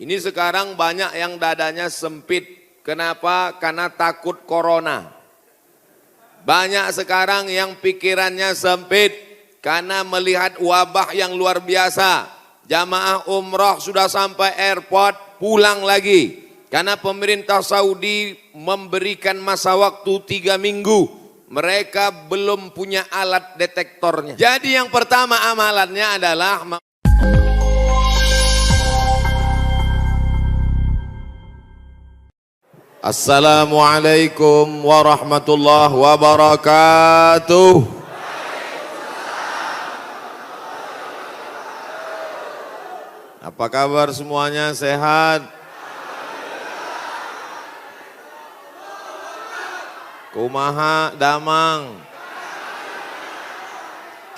Ini sekarang banyak yang dadanya sempit. Kenapa? Karena takut corona. Banyak sekarang yang pikirannya sempit karena melihat wabah yang luar biasa. Jamaah umrah sudah sampai airport, pulang lagi. Karena pemerintah Saudi memberikan masa waktu 3 minggu. Mereka belum punya alat detektornya. Jadi yang pertama amalannya adalah Assalamualaikum warahmatullahi wabarakatuh. Apa kabar semuanya, sehat? Kumaha damang?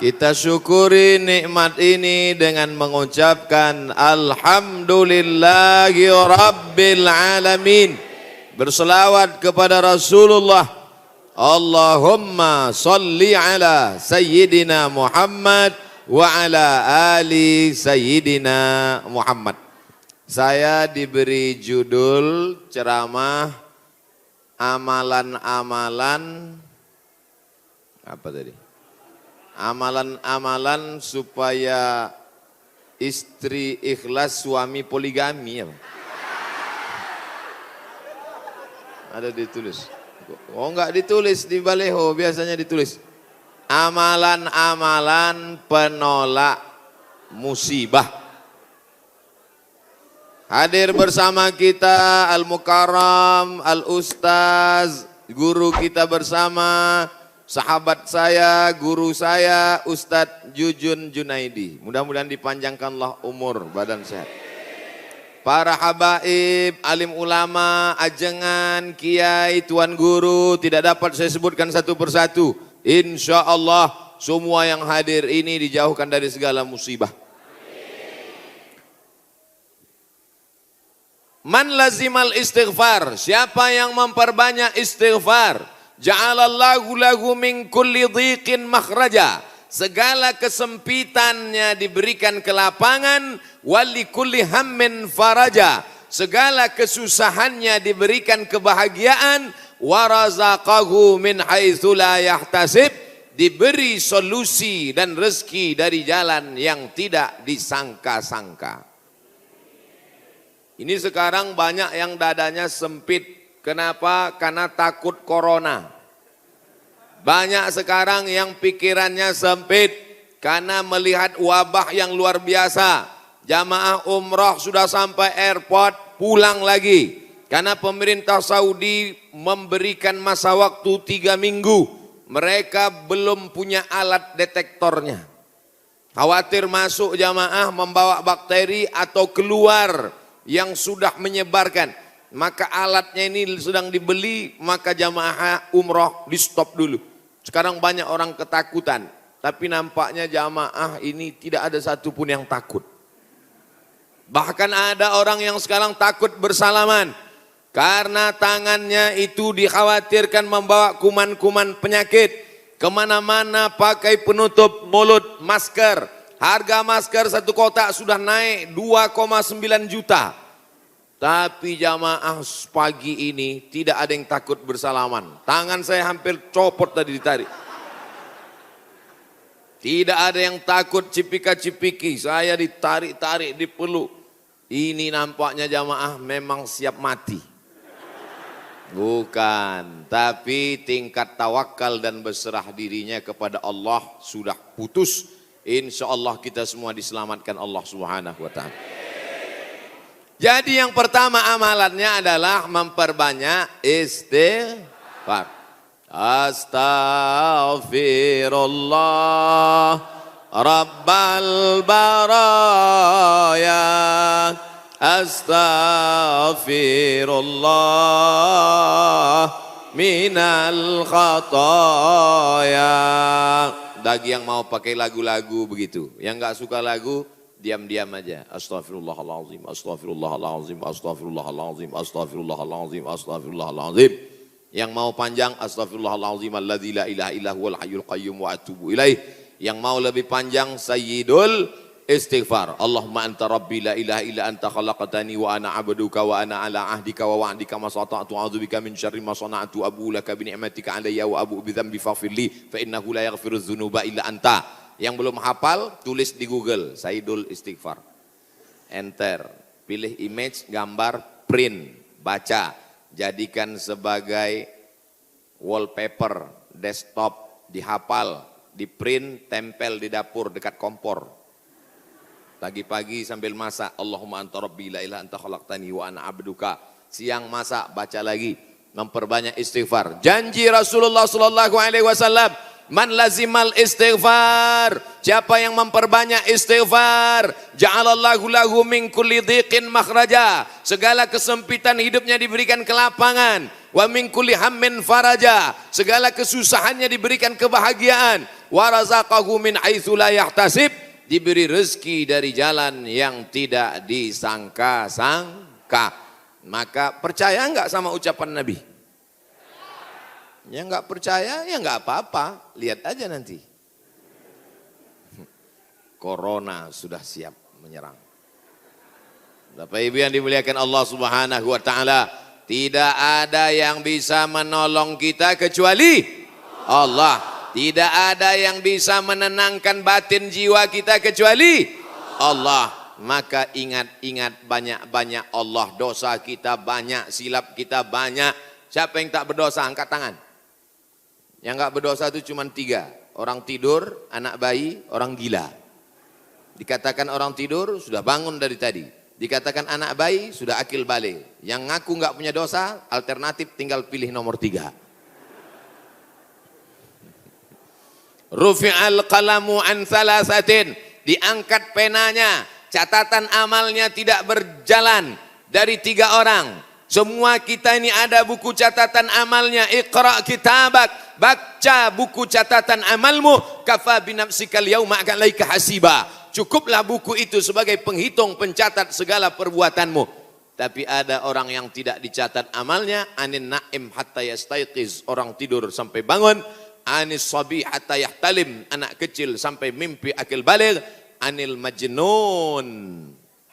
Kita syukuri nikmat ini dengan mengucapkan Alhamdulillahi Rabbil Alamin. Berselawat kepada Rasulullah. Allahumma salli ala Sayyidina Muhammad wa ala ali Sayyidina Muhammad. Saya diberi judul ceramah amalan-amalan apa tadi? Amalan-amalan supaya istri ikhlas, suami poligami ya. Ada ditulis. Oh enggak ditulis di baleho, biasanya ditulis. Amalan-amalan penolak musibah. Hadir bersama kita Al-Mukarram, Al-Ustaz, guru kita bersama, sahabat saya, guru saya, Ustadz Jujun Junaidi. Mudah-mudahan dipanjangkanlah umur, badan sehat. Para habaib, alim ulama, ajengan, kiai, tuan guru, tidak dapat saya sebutkan satu persatu. Insya Allah semua yang hadir ini dijauhkan dari segala musibah. Man lazimal istighfar, siapa yang memperbanyak istighfar, ja'alallahu lahu min kulli dhiqin makhraja. Segala kesempitannya diberikan kelapangan, wali kulli hammin faraja. Segala kesusahannya diberikan kebahagiaan, warazaqahu min haitsu la yahtasib. Diberi solusi dan rezeki dari jalan yang tidak disangka-sangka. Ini sekarang banyak yang dadanya sempit. Kenapa? Karena takut corona. Banyak sekarang yang pikirannya sempit karena melihat wabah yang luar biasa. Jamaah umrah sudah sampai airport, pulang lagi. Karena pemerintah Saudi memberikan masa waktu 3 minggu. Mereka belum punya alat detektornya. Khawatir masuk jamaah membawa bakteri atau keluar yang sudah menyebarkan. Maka alatnya ini sedang dibeli, maka jamaah umrah di stop dulu. Sekarang banyak orang ketakutan, tapi nampaknya jamaah ini tidak ada satupun yang takut. Bahkan ada orang yang sekarang takut bersalaman, karena tangannya itu dikhawatirkan membawa kuman-kuman penyakit. Kemana-mana pakai penutup mulut, masker. Harga masker satu kotak sudah naik 2,9 juta. Tapi jamaah pagi ini tidak ada yang takut bersalaman. Tangan saya hampir copot tadi ditarik. Tidak ada yang takut cipika-cipiki. Saya ditarik-tarik, dipeluk. Ini nampaknya jamaah memang siap mati. Bukan, tapi tingkat tawakal dan berserah dirinya kepada Allah sudah putus. Insya Allah kita semua diselamatkan Allah Subhanahu wa ta'ala. Jadi yang pertama amalannya adalah memperbanyak istighfar. Astaghfirullah Rabbal baraya. Astaghfirullah minal khataya. Bagi yang mau pakai lagu-lagu begitu, yang nggak suka lagu, diam-diam aja. Astaghfirullahaladzim, astaghfirullahaladzim, astaghfirullahaladzim, astaghfirullahaladzim, astaghfirullahaladzim. Yang mau panjang, astaghfirullahaladzim alladzi la ilaha illa huwal hayyul qayyum wa atubu ilaih. Yang mau lebih panjang, sayyidul istighfar. Allahumma anta rabbi la ilaha illa anta khalaqtani wa ana abduka wa ana ala ahdika wa wa'dika ma sata'tu a'udzubika min syarri ma sana'tu abu laka bi ni'matika alayya wa abu bi dzambi faghfirli fa innahu la yaghfiru dzunuba illa anta. Yang belum hafal tulis di Google Saidul Istighfar. Enter, pilih image, gambar, print, baca, jadikan sebagai wallpaper desktop, dihafal, di print, tempel di dapur dekat kompor. Pagi-pagi sambil masak, Allahumma anta rabbi la ilaha anta khalaqtani wa ana abduka. Siang masak, baca lagi, memperbanyak istighfar. Janji Rasulullah sallallahu alaihi wasallam, man lazimal istighfar, siapa yang memperbanyak istighfar, ja'alallahu lahu min kulli dhiqin makhraja, segala kesempitan hidupnya diberikan kelapangan, wa min kulli hammin faraja, segala kesusahannya diberikan kebahagiaan, wa razaqahu min haitsu la yahtasib, diberi rezeki dari jalan yang tidak disangka-sangka. Maka percaya enggak sama ucapan Nabi? Ya enggak percaya, ya enggak apa-apa, lihat aja nanti. Corona sudah siap menyerang. Bapak Ibu yang dimuliakan Allah Subhanahu wa taala, tidak ada yang bisa menolong kita kecuali Allah. Tidak ada yang bisa menenangkan batin jiwa kita kecuali Allah. Maka ingat-ingat banyak-banyak Allah. Dosa kita banyak, silap kita banyak. Siapa yang tak berdosa? Angkat tangan. Yang enggak berdosa itu cuma 3. Orang tidur, anak bayi, orang gila. Dikatakan orang tidur sudah bangun dari tadi. Dikatakan anak bayi sudah akil balik. Yang ngaku enggak punya dosa, alternatif tinggal pilih nomor 3. Rufi'al qalamu an thalathatin, diangkat penanya, catatan amalnya tidak berjalan dari 3 orang. Semua kita ini ada buku catatan amalnya. Iqra kitabak, baca buku catatan amalmu, kafa binafsikal yauma alaika hasiba. Cukuplah buku itu sebagai penghitung pencatat segala perbuatanmu. Tapi ada orang yang tidak dicatat amalnya, anin naim hatta yastayqiz, orang tidur sampai bangun. Anis sabi hatta yahtalim, anak kecil sampai mimpi akil baligh. Anil majnun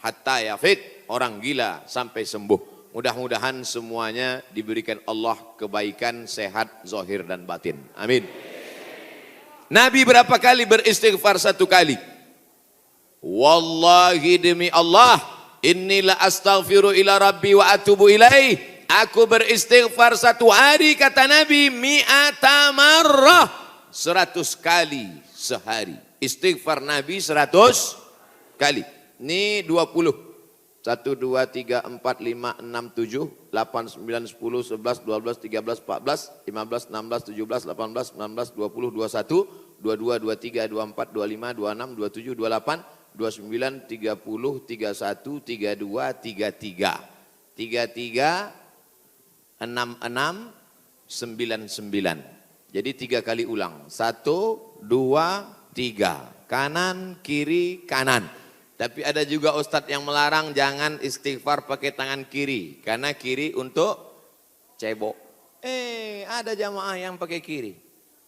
hatta yafik, orang gila sampai sembuh. Mudah-mudahan semuanya diberikan Allah kebaikan, sehat, zahir dan batin. Amin. Nabi berapa kali beristighfar? 1 kali. Wallahi demi Allah, innila astaghfiru ila rabbi wa atubu ilaih. Aku beristighfar 1 hari, kata Nabi, mi'ata marrah, 100 kali sehari. Istighfar Nabi 100 kali. Ini 20. 1, 2, 3, 4, 5, 6, 7, 8, 9, 10, 11, 12, 13, 14, 15, 16, 17, 18, 19, 20, 21, 22, 23, 24, 25, 26, 27, 28, 29, 30, 31, 32, 33. 33, 66, 99. Jadi 3 kali ulang. 1, 2, 3. Kanan, kiri, kanan. Tapi ada juga ustadz yang melarang jangan istighfar pakai tangan kiri. Karena kiri untuk cebok. Ada jamaah yang pakai kiri.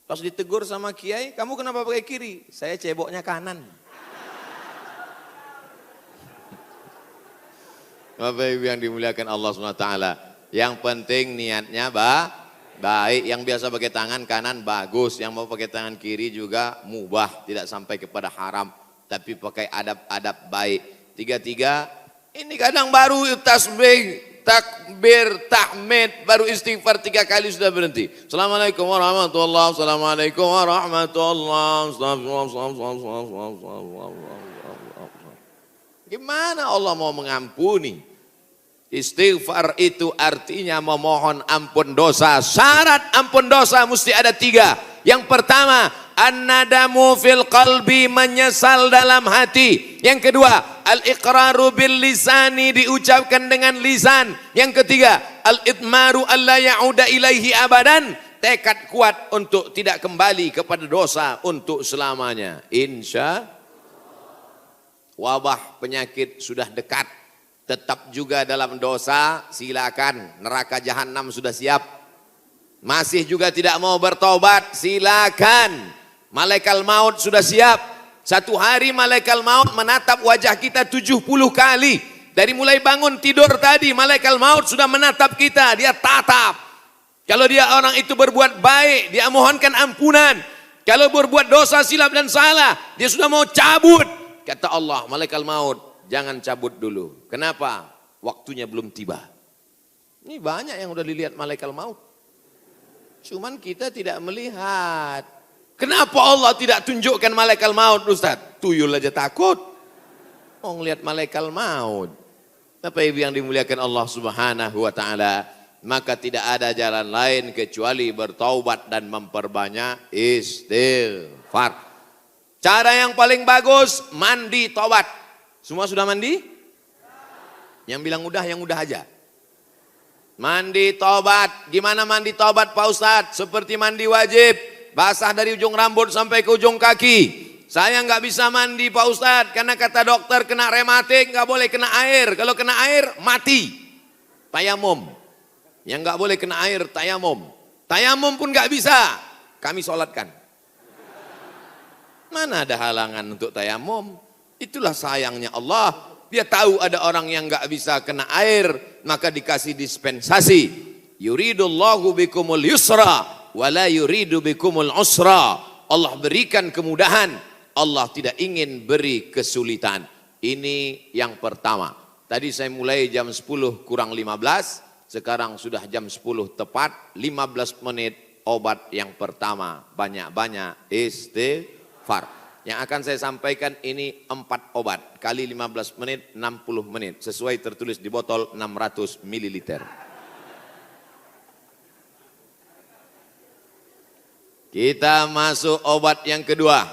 Pas ditegur sama kiai, kamu kenapa pakai kiri? Saya ceboknya kanan. Bapak Ibu yang dimuliakan Allah SWT. Yang penting niatnya baik. Yang biasa pakai tangan kanan bagus. Yang mau pakai tangan kiri juga mubah. Tidak sampai kepada haram. Tapi pakai adab-adab baik. 3, ini kadang baru tasbih, takbir, tahmid, baru istighfar 3 kali sudah berhenti. Assalamualaikum warahmatullahi wabarakatuh. Assalamualaikum warahmatullahi wabarakatuh. Gimana Allah mau mengampuni? Istighfar itu artinya memohon ampun dosa. Syarat ampun dosa mesti ada 3. Yang pertama, an-nadamu fil qalbi, menyesal dalam hati. Yang kedua, al-iqraru bil lisani, diucapkan dengan lisan. Yang ketiga, al-idmaru alla ya'uda ilaihi abadan, tekad kuat untuk tidak kembali kepada dosa untuk selamanya. Insya wabah penyakit sudah dekat, tetap juga dalam dosa, silakan. Neraka jahanam sudah siap. Masih juga tidak mau bertobat, silakan. Malaikat maut sudah siap. Satu hari malaikat maut menatap wajah kita 70 kali. Dari mulai bangun tidur tadi, malaikat maut sudah menatap kita, dia tatap. Kalau dia orang itu berbuat baik, dia mohonkan ampunan. Kalau berbuat dosa, silap dan salah, dia sudah mau cabut. Kata Allah, malaikat maut, jangan cabut dulu. Kenapa? Waktunya belum tiba. Ini banyak yang udah dilihat malaikat maut. Cuman kita tidak melihat. Kenapa Allah tidak tunjukkan malaikat maut, Ustaz? Tuyul aja takut. Mau ngelihat malaikat maut. Apa yang dimuliakan Allah Subhanahu wa taala? Maka tidak ada jalan lain kecuali bertaubat dan memperbanyak istighfar. Cara yang paling bagus, mandi taubat. Semua sudah mandi? Yang bilang udah, yang udah aja. Mandi taubat. Gimana mandi taubat Pak Ustadz? Seperti mandi wajib. Basah dari ujung rambut sampai ke ujung kaki. Saya nggak bisa mandi Pak Ustadz. Karena kata dokter kena rematik, nggak boleh kena air. Kalau kena air, mati. Tayamum. Yang nggak boleh kena air, tayamum. Tayamum pun nggak bisa. Kami sholatkan. Mana ada halangan untuk tayamum? Itulah sayangnya Allah. Dia tahu ada orang yang nggak bisa kena air, maka dikasih dispensasi. Yuridullahu bikumul yusra, wala yuridu bikumul usra. Allah berikan kemudahan. Allah tidak ingin beri kesulitan. Ini yang pertama. Tadi saya mulai jam 10 kurang 15. Sekarang sudah jam 10 tepat, 15 menit obat yang pertama. Banyak-banyak istighfar. Yang akan saya sampaikan ini 4 obat. Kali 15 menit, 60 menit. Sesuai tertulis di botol 600 ml. Kita masuk obat yang kedua.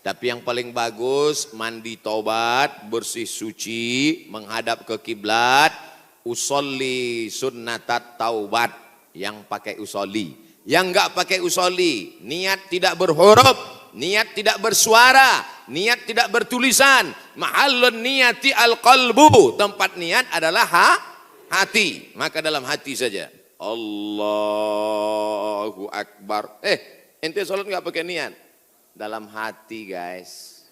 Tapi yang paling bagus, mandi taubat, bersih suci, menghadap ke kiblat. Usolli sunnatat taubat, yang pakai usolli. Yang enggak pakai usolli, niat tidak berhuruf, niat tidak bersuara, niat tidak bertulisan. Mahallun niyati al-qalbu, tempat niat adalah hati. Maka dalam hati saja. Allahu Akbar. Ente sholat enggak pakai niat? Dalam hati guys.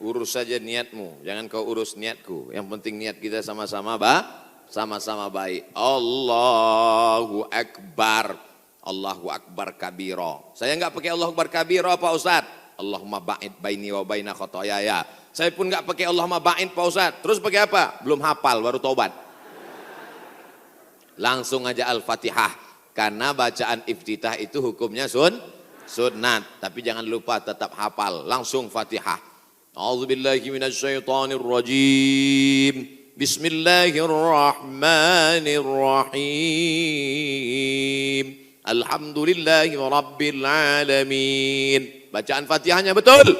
Urus saja niatmu, jangan kau urus niatku. Yang penting niat kita sama-sama baik. Allahu Akbar. Allahu Akbar kabiro. Saya enggak pakai Allahu Akbar kabiro Pak Ustaz. Allahumma ba'id baini wa baina khotoyaya. Saya pun enggak pakai Allahumma ba'id Pak Ustaz. Terus pakai apa? Belum hafal, baru taubat. Langsung aja Al-Fatihah. Karena bacaan iftitah itu hukumnya sunnat. Tapi jangan lupa tetap hafal. Langsung Fatihah. A'udzubillahi minasyaitonir rajim. Bismillahirrahmanirrahim. Alhamdulillahi rabbil alamin. Bacaan Fatihahnya betul.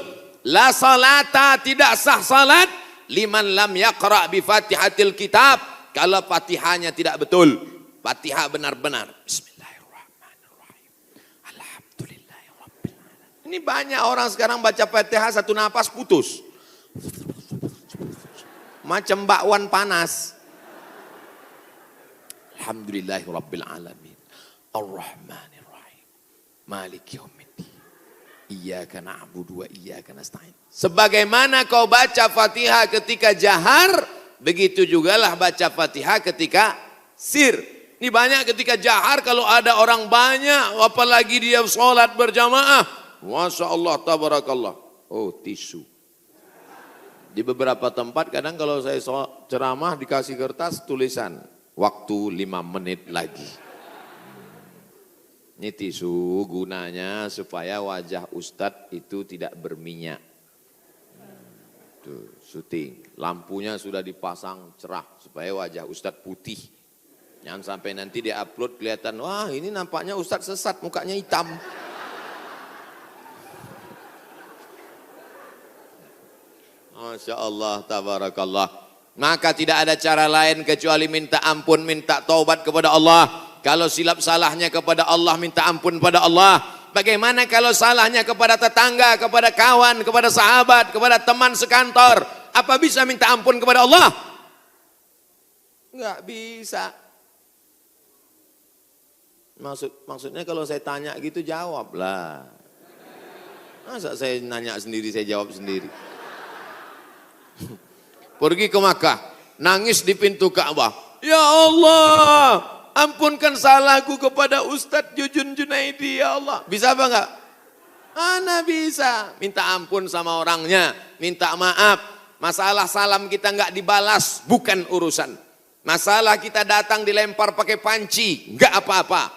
La salata, tidak sah salat liman lam yaqra bi Fatihatil kitab. Kalau Fatihahnya tidak betul. Fatihah benar-benar. Bismillahirrahmanirrahim. Alhamdulillahi rabbil alamin. Ini banyak orang sekarang baca Fatihah satu napas putus. Macam bakwan panas. Alhamdulillahi rabbil alamin. Ar-Rahmanir-Rahim. Maliki yaumiddin. Iyyaka na'budu wa iyyaka nasta'in. Sebagaimana kau baca Fatihah ketika jahar, begitu jugalah baca Fatihah ketika sir. Ini banyak ketika jahar kalau ada orang banyak, apalagi dia sholat berjamaah. Masya Allah, tabarakallah. Oh, tisu. Di beberapa tempat kadang kalau saya ceramah dikasih kertas tulisan, waktu 5 menit lagi. Ini tisu gunanya supaya wajah Ustadz itu tidak berminyak. Tuh, syuting. Lampunya sudah dipasang cerah supaya wajah Ustadz putih. Jangan sampai nanti dia upload kelihatan, wah ini nampaknya Ustadz sesat, mukanya hitam. Masya Allah, tabarakallah. Maka tidak ada cara lain kecuali minta ampun, minta taubat kepada Allah. Kalau silap salahnya kepada Allah, minta ampun pada Allah. Bagaimana kalau salahnya kepada tetangga, kepada kawan, kepada sahabat, kepada teman sekantor? Apa bisa minta ampun kepada Allah? Enggak bisa. Maksudnya kalau saya tanya gitu jawablah. Masa saya nanya sendiri, saya jawab sendiri. Pergi ke Makkah, nangis di pintu Ka'bah. Ya Allah, ampunkan salahku kepada Ustadz Jujun Junaidi, ya Allah. Bisa apa enggak? Ana bisa. Minta ampun sama orangnya, minta maaf. Masalah salam kita enggak dibalas, bukan urusan. Masalah kita datang dilempar pakai panci, enggak apa-apa.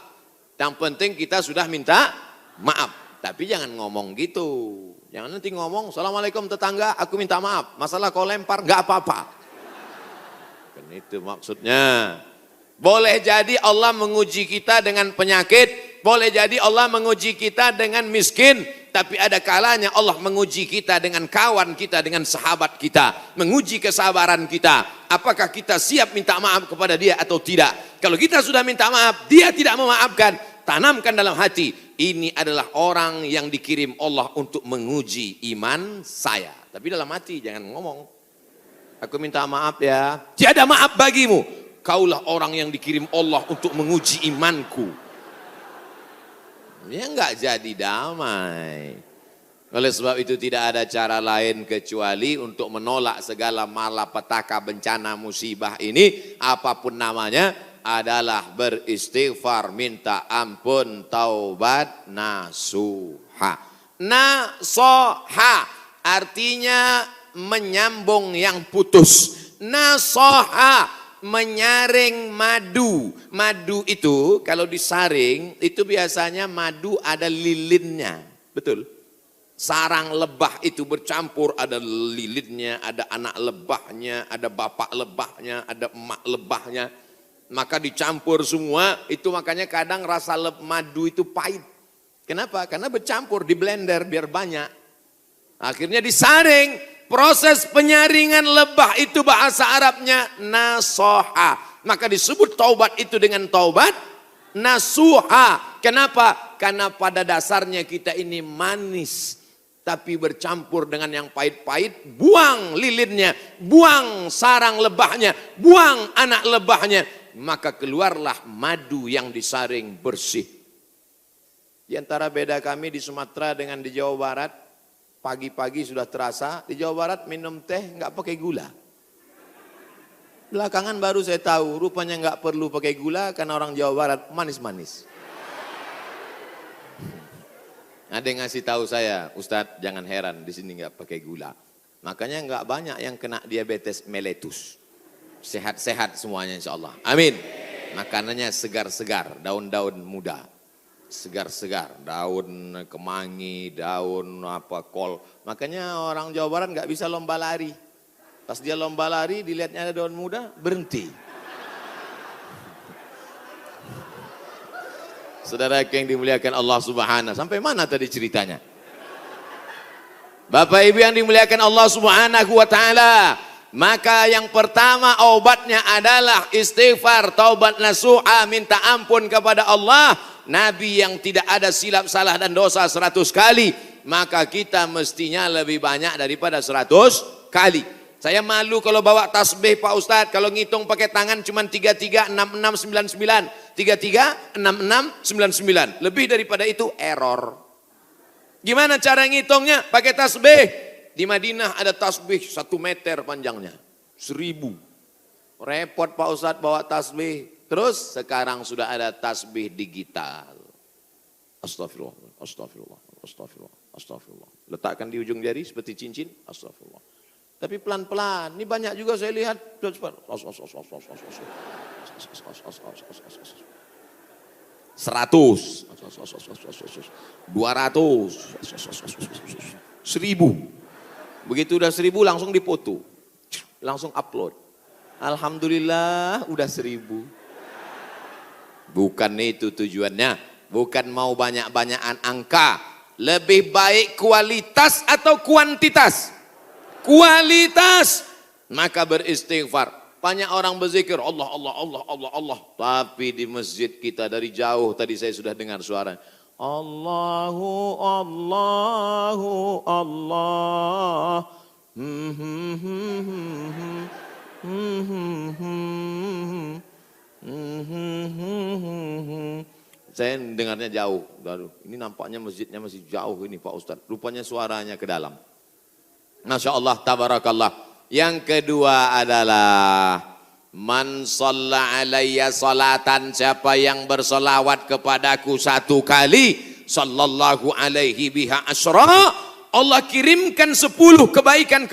Yang penting kita sudah minta maaf. Tapi jangan ngomong gitu. Jangan nanti ngomong, Assalamualaikum tetangga, aku minta maaf. Masalah kau lempar, enggak apa-apa. Kan itu maksudnya. Boleh jadi Allah menguji kita dengan penyakit, boleh jadi Allah menguji kita dengan miskin, tapi ada kalanya Allah menguji kita dengan kawan kita, dengan sahabat kita, menguji kesabaran kita. Apakah kita siap minta maaf kepada dia atau tidak? Kalau kita sudah minta maaf, dia tidak memaafkan, tanamkan dalam hati, ini adalah orang yang dikirim Allah untuk menguji iman saya. Tapi dalam hati jangan ngomong, aku minta maaf ya, tiada maaf bagimu. Kaulah orang yang dikirim Allah untuk menguji imanku. Ya enggak jadi damai. Oleh sebab itu tidak ada cara lain kecuali untuk menolak segala malapetaka bencana musibah ini, apapun namanya, adalah beristighfar, minta ampun, taubat, nasuha. Nasoha artinya menyambung yang putus. Nasoha menyaring madu. Madu itu kalau disaring itu biasanya madu ada lilinnya. Betul? Sarang lebah itu bercampur, ada lilinnya, ada anak lebahnya, ada bapak lebahnya, ada emak lebahnya. Maka dicampur semua, itu makanya kadang rasa madu itu pahit. Kenapa? Karena bercampur, di blender biar banyak. Akhirnya disaring. Proses penyaringan lebah itu bahasa Arabnya nasoha. Maka disebut taubat itu dengan taubat nasuha. Kenapa? Karena pada dasarnya kita ini manis, tapi bercampur dengan yang pahit-pahit. Buang lilinnya, buang sarang lebahnya, buang anak lebahnya. Maka keluarlah madu yang disaring bersih. Di antara beda kami di Sumatera dengan di Jawa Barat, pagi-pagi sudah terasa, di Jawa Barat minum teh nggak pakai gula. Belakangan baru saya tahu, rupanya nggak perlu pakai gula karena orang Jawa Barat manis-manis. Ada yang ngasih tahu saya, Ustadz jangan heran di sini nggak pakai gula. Makanya nggak banyak yang kena diabetes meletus. Sehat-sehat semuanya insya Allah. Amin. Makanannya segar-segar, daun-daun muda. Segar-segar, daun kemangi, daun kol. Makanya orang Jawa Barat nggak bisa lomba lari. Pas dia lomba lari, dilihatnya ada daun muda, berhenti. Saudara yang dimuliakan Allah Subhanahu, sampai mana tadi ceritanya? Bapak Ibu yang dimuliakan Allah Subhanahu wa taala, maka yang pertama obatnya adalah istighfar, taubat nasuha, minta ampun kepada Allah. Nabi yang tidak ada silap salah dan dosa 100 kali, maka kita mestinya lebih banyak daripada 100 kali. Saya malu kalau bawa tasbih Pak Ustadz, kalau ngitung pakai tangan cuma 336699, 336699, lebih daripada itu error. Gimana cara ngitungnya? Pakai tasbih. Di Madinah ada tasbih 1 meter panjangnya, 1000. Repot Pak Ustadz bawa tasbih. Terus sekarang sudah ada tasbih digital. Astagfirullah, astagfirullah, astagfirullah, astagfirullah. Letakkan di ujung jari seperti cincin, astagfirullah. Tapi pelan-pelan, ini banyak juga saya lihat. 100, 200, 1000. Begitu udah 1000 langsung dipoto. Langsung upload. Alhamdulillah udah 1000. Bukan itu tujuannya, bukan mau banyak-banyakan angka. Lebih baik kualitas atau kuantitas? Kualitas. Maka beristighfar. Banyak orang berzikir Allah, Allah, Allah, Allah, Allah. Tapi di masjid kita dari jauh tadi saya sudah dengar suara Allahu, Allahu, Allah. Saya dengarnya jauh. Aduh, ini nampaknya masjidnya masih jauh ini Pak Ustadz. Rupanya suaranya ke dalam. Masya Allah, tabarakallah. Yang kedua adalah man shalla alayya salatan, siapa yang bersolawat kepadaku satu kali, sallallahu alaihi biha asyra, Allah kirimkan 10 kebaikan.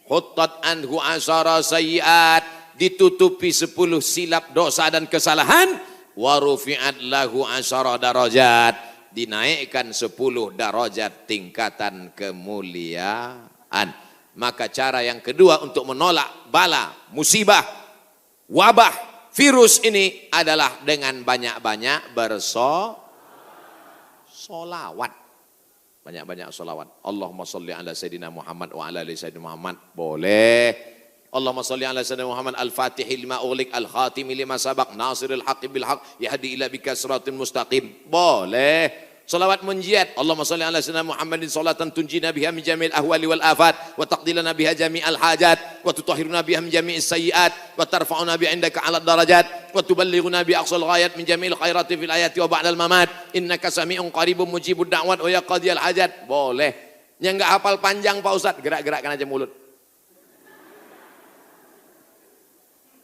Huttat anhu asyara sayyiat, ditutupi 10 silap dosa dan kesalahan, wa rufi'at lahu asyara darajat, dinaikkan 10 darajat tingkatan kemuliaan. Maka cara yang kedua untuk menolak bala, musibah, wabah, virus ini adalah dengan banyak-banyak bersolawat. Banyak-banyak solawat. Allahumma salli ala Sayyidina Muhammad wa ala ali Sayyidina Muhammad. Boleh. Allahumma salli ala Sayyidina Muhammad al-Fatihi lima ughliq al-Khatimi lima sabaq nasiril haqqi bil haqq yahdi ila bika siratal mustaqim. Boleh. Salawat munjiat. Allahumma salli ala Sayyidina Muhammadin salatan tunjina biha min jami'il ahwali wal afat wa taqdilana biha jami'al hajat wa tutahhiruna biha min jami'is sayyiat wa tarfa'una bi indaka 'ala darajat wa tuballighuna bi aqsal ghayat min jami'il khairati fil ayati wa ba'dal mamat innaka sami'un qaribun mujibud da'wat wa ya qadiyal hajat. Boleh. Yang enggak hafal panjang Pak Ustaz, gerak-gerakkan aja mulut.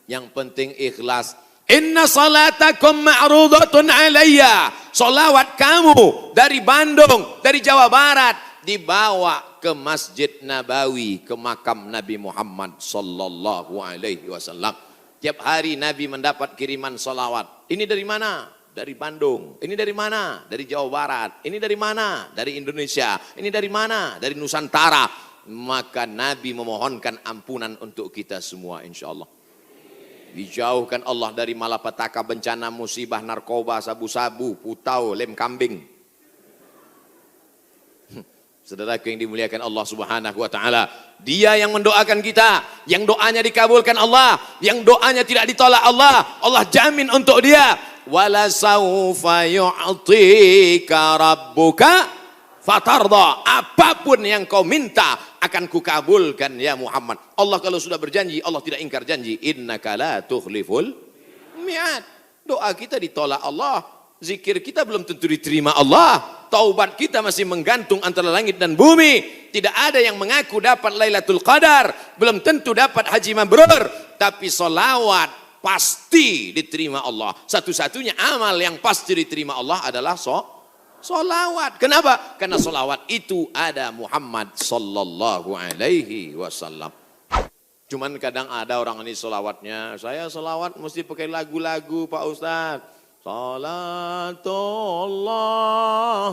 Yang penting ikhlas. Inna salatakum ma'rudatun alayya. Salawat kamu dari Bandung, dari Jawa Barat, dibawa ke Masjid Nabawi, ke makam Nabi Muhammad sallallahu alaihi wasallam. Tiap hari Nabi mendapat kiriman salawat. Ini dari mana? Dari Bandung. Ini dari mana? Dari Jawa Barat. Ini dari mana? Dari Indonesia. Ini dari mana? Dari Nusantara. Maka Nabi memohonkan ampunan untuk kita semua insyaallah. Dijauhkan Allah dari malapetaka, bencana, musibah, narkoba, sabu-sabu, putau, lem kambing. Saudaraku yang dimuliakan Allah Subhanahu wa taala, Dia yang mendoakan kita, yang doanya dikabulkan Allah, yang doanya tidak ditolak Allah, Allah jamin untuk dia. Wala saufa yu'tika rabbuka fatarda, apapun yang kau minta akan kukabulkan ya Muhammad. Allah kalau sudah berjanji, Allah tidak ingkar janji. Innaka la tukhliful mi'ad. Doa kita ditolak Allah, zikir kita belum tentu diterima Allah, taubat kita masih menggantung antara langit dan bumi. Tidak ada yang mengaku dapat Lailatul Qadar, belum tentu dapat haji mabrur, tapi solawat pasti diterima Allah. Satu-satunya amal yang pasti diterima Allah adalah solawat. Kenapa? Karena solawat itu ada Muhammad sallallahu alaihi wasallam. Cuman kadang ada orang ini solawatnya, saya solawat mesti pakai lagu-lagu Pak Ustadz. Salatullah,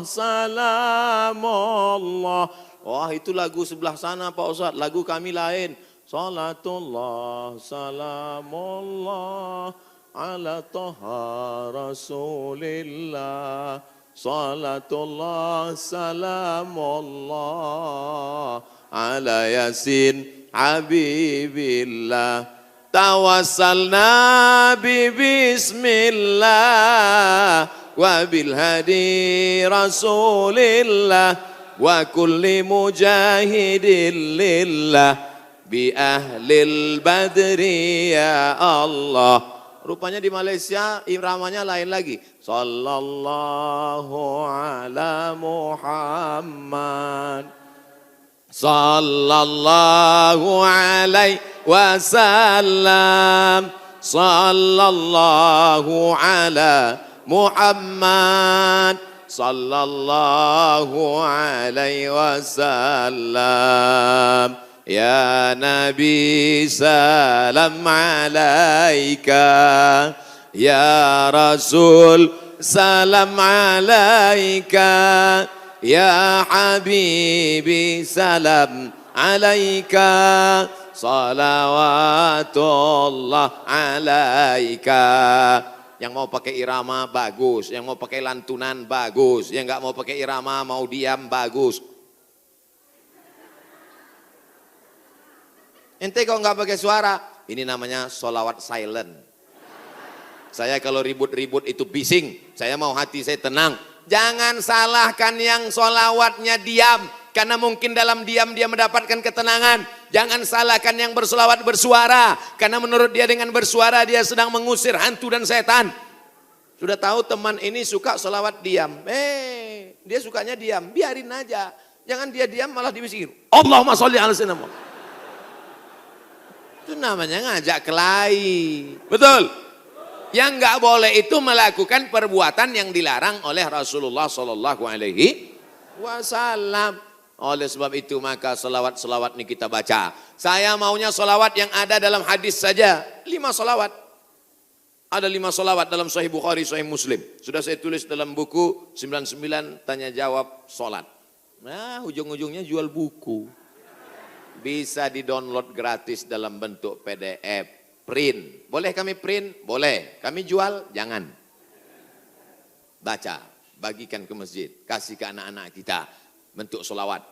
salamullah. Wah itu lagu sebelah sana Pak Ustadz, lagu kami lain. Salatullah, salamullah, ala toha rasulillah. Salatullah salamullah ala yasin habibillah. Tawassalna bismillah wa bil hadi rasulillah wa kulli mujahidin lillah bi ahlil badri ya Allah. Rupanya di Malaysia iramanya lain lagi. Sallallahu ala Muhammad. Sallallahu alaihi wasallam. Sallallahu ala Muhammad. Sallallahu alaihi wasallam. Ya Nabi salam alaika, ya Rasul salam alaika, ya Habibi salam alaika, salawatullah alaika. Yang mau pakai irama bagus, yang mau pakai lantunan bagus, yang nggak mau pakai irama mau diam bagus. Ente kalau nggak pakai suara, ini namanya solawat silent. Saya kalau ribut-ribut itu bising, saya mau hati saya tenang. Jangan salahkan yang solawatnya diam, karena mungkin dalam diam dia mendapatkan ketenangan. Jangan salahkan yang bersolawat bersuara, karena menurut dia dengan bersuara dia sedang mengusir hantu dan setan. Sudah tahu teman ini suka selawat diam. Dia sukanya diam, biarin aja. Jangan dia diam malah dibisir. Allahumma sholli ala sayyidina Muhammad. Itu namanya ngajak kelahi. Betul? Yang nggak boleh itu melakukan perbuatan yang dilarang oleh Rasulullah Sallallahu Alaihi Wasallam. Oleh sebab itu maka selawat-selawat ini kita baca. Saya maunya selawat yang ada dalam hadis saja. 5 selawat. Ada 5 selawat dalam Sahih Bukhari, Sahih Muslim. Sudah saya tulis dalam buku 99 tanya jawab solat. Nah, ujung-ujungnya jual buku. Bisa di-download gratis dalam bentuk PDF. Print. Boleh kami print? Boleh. Kami jual? Jangan. Baca. Bagikan ke masjid. Kasih ke anak-anak kita. Bentuk selawat.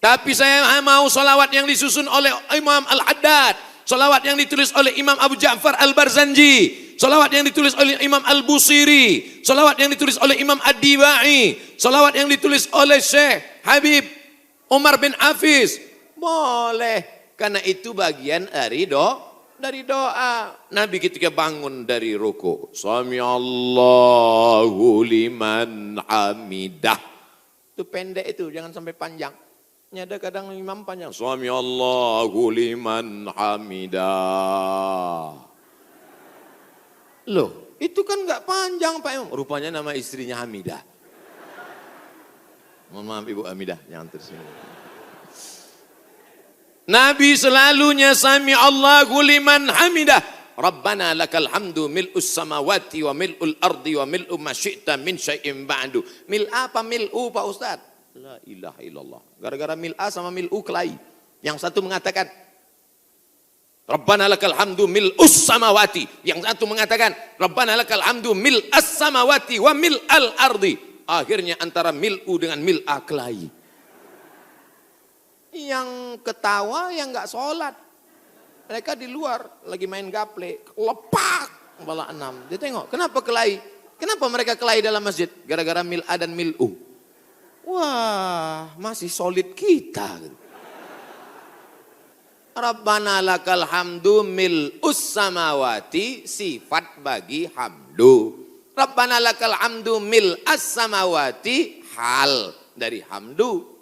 Tapi saya mau selawat yang disusun oleh Imam Al-Haddad. Selawat yang ditulis oleh Imam Abu Ja'far Al-Barzanji. Selawat yang ditulis oleh Imam Al-Busiri. Selawat yang ditulis oleh Imam Ad-Dibai. Selawat yang ditulis oleh Syekh Habib Umar bin Hafiz. Boleh. Karena itu bagian dari doa. Nabi ketika bangun dari ruku. Sami Allahu liman hamidah. Itu pendek itu, jangan sampai panjang. Ada kadang imam panjang. Sami Allahu liman hamidah. Loh, itu kan enggak panjang Pak Imam. Rupanya nama istrinya Hamidah. Mohon maaf Ibu Hamidah, jangan tersinggung. Nabi selalunya sami Allahu liman hamidah. Rabbana lakal hamdu mil'us samawati wa mil'ul ardi wa mil'u ma syi'ta min syai'in ba'du. Mil apa mil'u Pak Ustaz? La ilaha illallah. Gara-gara mil'a sama mil'u kelahi. Yang satu mengatakan Rabbana lakal hamdu mil'us samawati. Yang satu mengatakan Rabbana lakal hamdu mil'as samawati wa mil'al ardi. Akhirnya antara mil'u dengan mil'a kelahi. Yang ketawa yang enggak sholat. Mereka di luar lagi main gaple. Lepak kepala 6. Dia tengok kenapa kelahi? Kenapa mereka kelahi dalam masjid? Gara-gara mil'a dan mil'u. Wah, masih solid kita. Rabbana lakal hamdu mil'us samawati, sifat bagi hamdu. Rabbana lakal hamdu mil'as samawati, hal dari hamdu.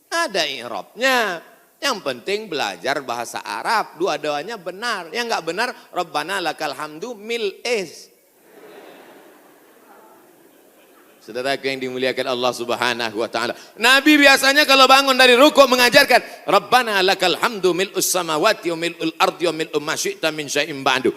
Ada i'rabnya. Yang penting belajar bahasa Arab. Dua-duanya benar. Yang enggak benar, Rabbana lakal hamdu mil'is. Saudaraku yang dimuliakan Allah Subhanahu wa taala. Nabi biasanya kalau bangun dari rukuk mengajarkan Rabbana lakal hamdu mil'us samawati wa mil'ul ardi wa mil'u ma syi'ta min syai'in ba'du.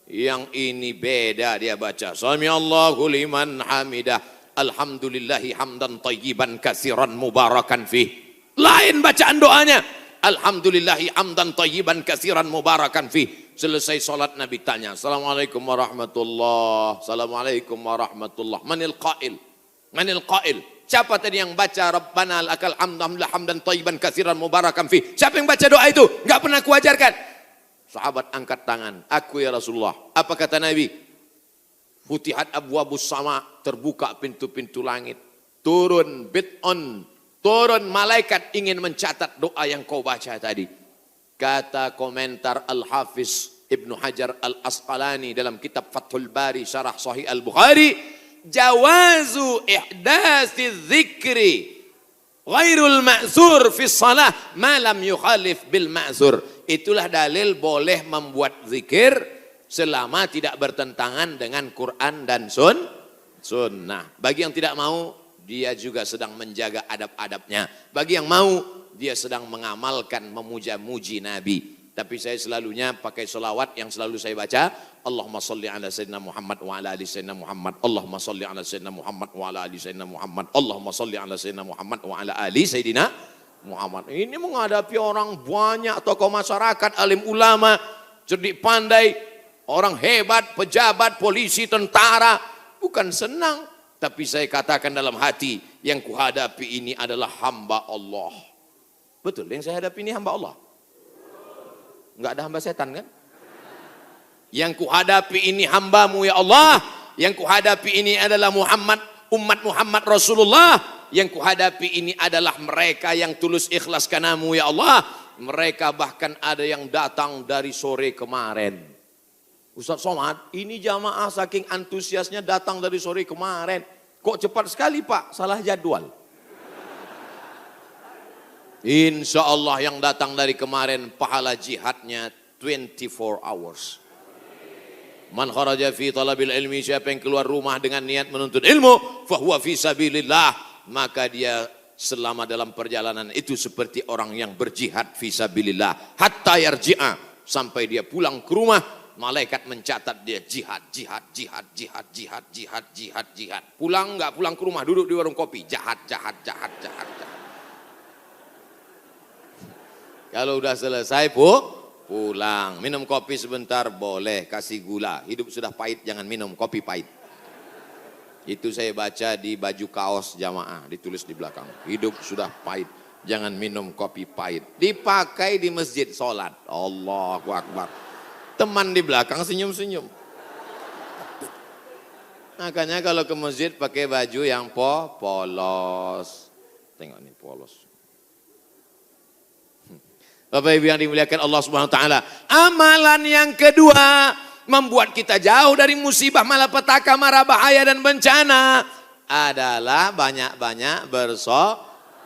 Yang ini beda dia baca. Sami Allahu liman hamidah. Alhamdulillahi hamdan thayyiban katsiran mubarakan fih. Lain bacaan doanya. Alhamdulillahi hamdan thayyiban katsiran mubarakan fih. Selesai sholat Nabi tanya, Assalamualaikum warahmatullahi. Assalamualaikum warahmatullahi. Manil qail? Manil qail? Siapa tadi yang baca Rabbana lakal hamdan thayyiban katsiran mubarakan fi? Siapa yang baca doa itu? Enggak pernah kuajarkan. Sahabat angkat tangan, aku ya Rasulullah. Apa kata Nabi? Futihat abwabus sama, terbuka pintu-pintu langit. Turun bid'un, turun malaikat ingin mencatat doa yang kau baca tadi. Kata komentar Al-Hafiz Ibnu Hajar Al-Asqalani dalam kitab Fathul Bari Syarah Sahih Al-Bukhari, jawazu ihdasi dzikri ghairul ma'zur fi shalah ma lam yukhalif bil ma'zur. Itulah dalil boleh membuat zikir selama tidak bertentangan dengan Quran dan sunnah. Bagi yang tidak mau, dia juga sedang menjaga adab-adabnya. Bagi yang mau, dia sedang mengamalkan memuja-muji Nabi. Tapi saya selalunya pakai selawat yang selalu saya baca. Allahumma salli ala sayyidina Muhammad wa ala ali sayyidina Muhammad. Allahumma salli ala sayyidina Muhammad wa ala ali sayyidina Muhammad. Allahumma salli ala sayyidina Muhammad wa ala ali sayyidina Muhammad. Ini menghadapi orang banyak, tokoh masyarakat, alim ulama, cerdik pandai, orang hebat, pejabat, polisi, tentara. Bukan senang. Tapi saya katakan dalam hati, yang kuhadapi ini adalah hamba Allah. Betul, yang saya hadapi ini hamba Allah. Enggak ada hamba setan kan? Yang kuhadapi ini hambamu ya Allah. Yang kuhadapi ini adalah Muhammad, umat Muhammad Rasulullah. Yang kuhadapi ini adalah mereka yang tulus ikhlas karenamu ya Allah. Mereka bahkan ada yang datang dari sore kemarin. Ustaz Somad, ini jamaah saking antusiasnya datang dari sore kemarin. Kok cepat sekali Pak, salah jadwal. Insya Allah yang datang dari kemarin pahala jihadnya 24 hours. Man kharaja fi talabil ilmi, siapa yang keluar rumah dengan niat menuntut ilmu, fahuwa fi sabilillah, maka dia selama dalam perjalanan itu seperti orang yang berjihad fi sabilillah hatta yarji'a, sampai dia pulang ke rumah. Malaikat mencatat dia jihad. Pulang nggak pulang ke rumah, duduk di warung kopi, jahat. Kalau udah selesai pulang, minum kopi sebentar boleh, kasih gula. Hidup sudah pahit, jangan minum kopi pahit. Itu saya baca di baju kaos jamaah, ditulis di belakang. Hidup sudah pahit, jangan minum kopi pahit. Dipakai di masjid sholat. Allahu Akbar. Teman di belakang senyum-senyum. Makanya kalau ke masjid pakai baju yang polos. Tengok nih polos. Bapak Ibu yang dimuliakan Allah Subhanahu wa taala. Amalan yang kedua membuat kita jauh dari musibah, malapetaka, mara bahaya dan bencana adalah banyak-banyak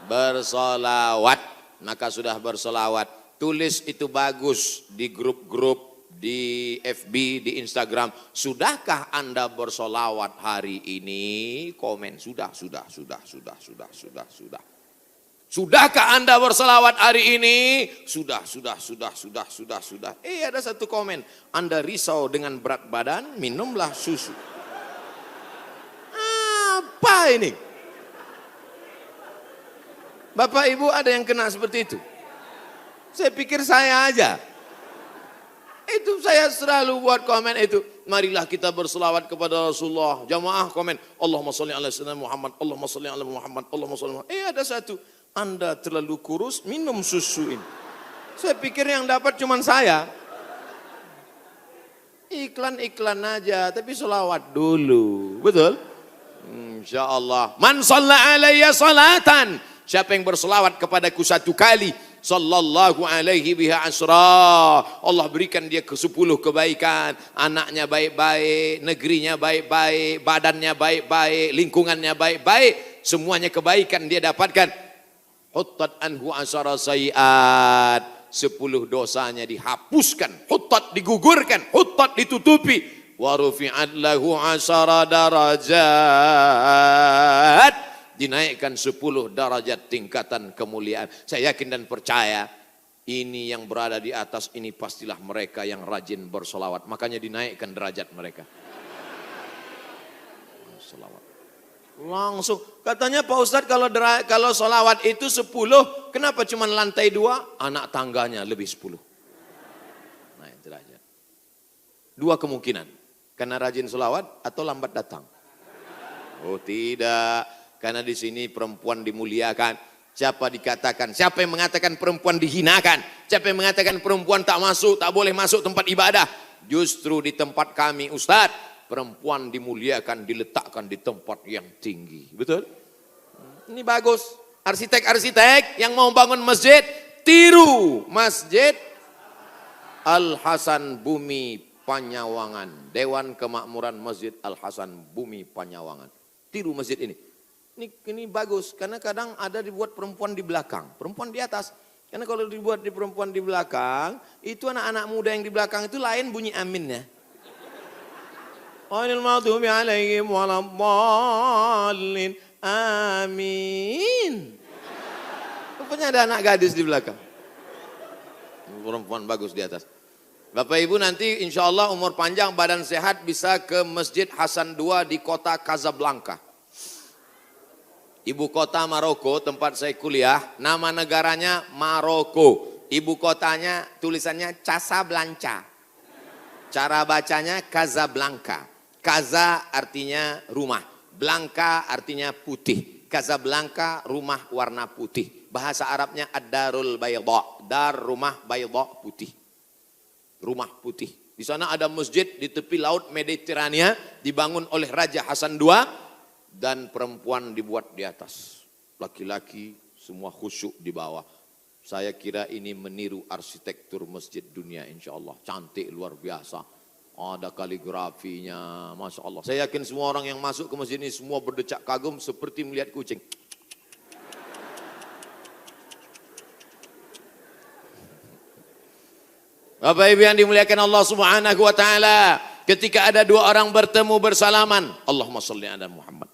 bersolawat. Maka sudah bersolawat, tulis itu bagus di grup-grup, di FB, di Instagram. Sudahkah Anda bersolawat hari ini? Komen, sudah. Sudahkah Anda bersolawat hari ini? Sudah. Ada satu komen, Anda risau dengan berat badan, minumlah susu. Apa ini? Bapak Ibu ada yang kena seperti itu? Saya pikir saya aja. Itu saya selalu buat komen itu. Marilah kita berselawat kepada Rasulullah. Jamaah komen, Allahumma sholli ala sayyidina Muhammad, Allahumma sholli ala Muhammad, Allahumma sholli ala Muhammad. Ada satu, Anda terlalu kurus, minum susu ini. Saya pikir yang dapat cuma saya. Iklan-iklan aja, tapi selawat dulu. Betul? Insya Allah. Man shalla alayya salatan. Siapa yang berselawat kepadaku satu kali, sallallahu alaihi biha asra, Allah berikan dia ke 10 kebaikan. Anaknya baik-baik, negerinya baik-baik, badannya baik-baik, lingkungannya baik-baik, semuanya kebaikan dia dapatkan. Huttat anhu asyara sayiat, 10 dosanya dihapuskan. Huttat digugurkan, huttat ditutupi. Wa rufi'at lahu asyara darajat, dinaikkan 10 derajat tingkatan kemuliaan. Saya yakin dan percaya ini yang berada di atas ini pastilah mereka yang rajin bersolawat. Makanya dinaikkan derajat mereka. Solawat. Langsung. Katanya Pak Ustadz kalau solawat itu 10, kenapa cuma lantai 2? Anak tangganya lebih 10. Naik derajat. 2 kemungkinan. Karena rajin solawat atau lambat datang. Oh tidak. Karena di sini perempuan dimuliakan. Siapa yang mengatakan perempuan dihinakan? Siapa yang mengatakan perempuan tak boleh masuk tempat ibadah? Justru di tempat kami Ustadz, perempuan dimuliakan, diletakkan di tempat yang tinggi. Betul? Ini bagus. Arsitek-arsitek yang mau bangun masjid, tiru Masjid Al-Hasan Bumi Panyawangan. Dewan Kemakmuran Masjid Al-Hasan Bumi Panyawangan. Tiru masjid ini. Ini bagus, karena kadang ada dibuat perempuan di belakang, perempuan di atas. Karena kalau dibuat di perempuan di belakang, itu anak-anak muda yang di belakang itu lain bunyi aminnya. Ghairil maghdubi alaihim waladdallin. Amin. Rupanya ada anak gadis di belakang. Perempuan bagus di atas. Bapak Ibu nanti insya Allah umur panjang, badan sehat, bisa ke Masjid Hasan II di kota Casablanca. Ibu kota Maroko, tempat saya kuliah, nama negaranya Maroko. Ibu kotanya tulisannya Casablanca. Cara bacanya Casablanca. Casa artinya rumah, Blanca artinya putih. Casablanca rumah warna putih. Bahasa Arabnya ad-darul bayda, dar rumah bayda putih. Rumah putih. Di sana ada masjid di tepi laut Mediterania, dibangun oleh Raja Hasan II. Dan perempuan dibuat di atas, laki-laki semua khusyuk di bawah. Saya kira ini meniru arsitektur masjid dunia insya Allah. Cantik luar biasa. Ada kaligrafinya, Masya Allah. Saya yakin semua orang yang masuk ke masjid ini semua berdecak kagum seperti melihat kucing. Bapak Ibu yang dimuliakan Allah Subhanahu wa taala, ketika ada dua orang bertemu bersalaman, Allahumma sholli ala Muhammad.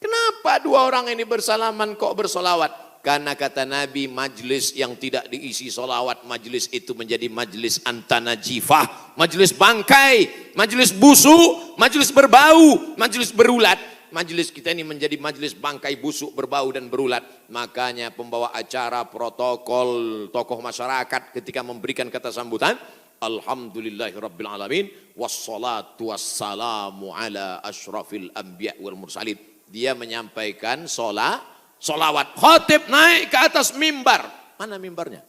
Kenapa dua orang ini bersalaman kok bersolawat? Karena kata Nabi, majlis yang tidak diisi solawat, majlis itu menjadi majlis antanajifah, majlis bangkai, majlis busuk, majlis berbau, majlis berulat. Majlis kita ini menjadi majlis bangkai, busuk, berbau dan berulat. Makanya pembawa acara, protokol, tokoh masyarakat ketika memberikan kata sambutan, Alhamdulillahirrabbilalamin, wassalatu wassalamu ala ashrafil anbiya wal mursalin. Dia menyampaikan solawat. Khatib naik ke atas mimbar. Mana mimbarnya?